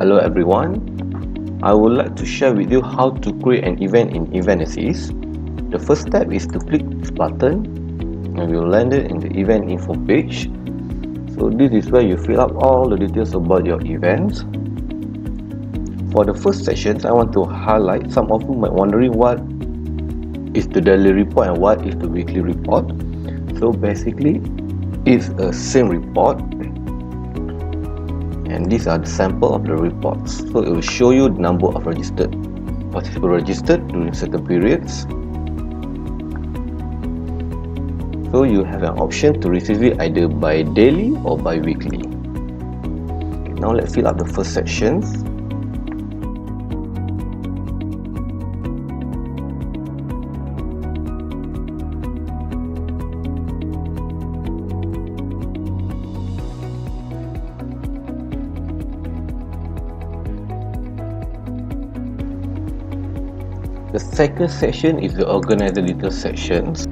Hello everyone, I would like to share with you how to create an event in Evenesis. The first step is to click this button and we will land it in the event info page. So this is where you fill up all the details about your events. For the first sessions, I want to highlight some of you might wondering what is the daily report and what is the weekly report. So basically, it's a same report. And these are the sample of the reports. So it will show you the number of participants registered during certain periods. So you have an option to receive it either by daily or by weekly. Okay, now let's fill up the first sections. The second section is the organizer details sections. So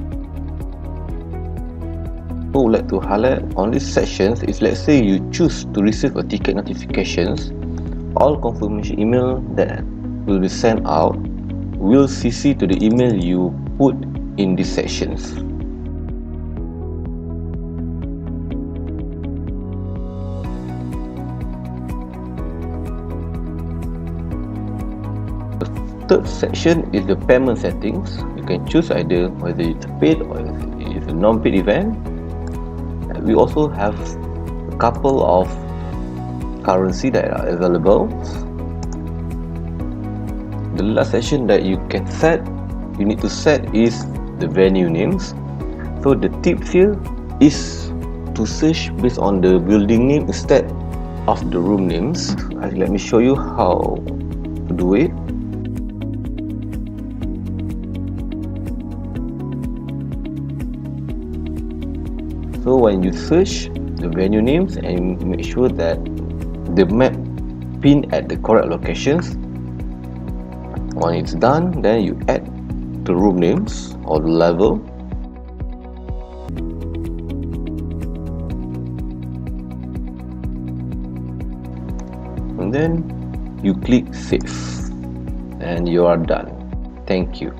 I would like to highlight on these sections is, let's say you choose to receive a ticket notifications, all confirmation email that will be sent out will CC to the email you put in these sections. Third section is the payment settings. You can choose either whether it's paid or it's a non-paid event. We also have a couple of currency that are available. The last section that you need to set is the venue names. So the tips here is to search based on the building name instead of the room names. Let me show you how to do it. So when you search the venue names and make sure that the map pin at the correct locations. When it's done, then you add the room names or the level. And then you click save and you are done. Thank you.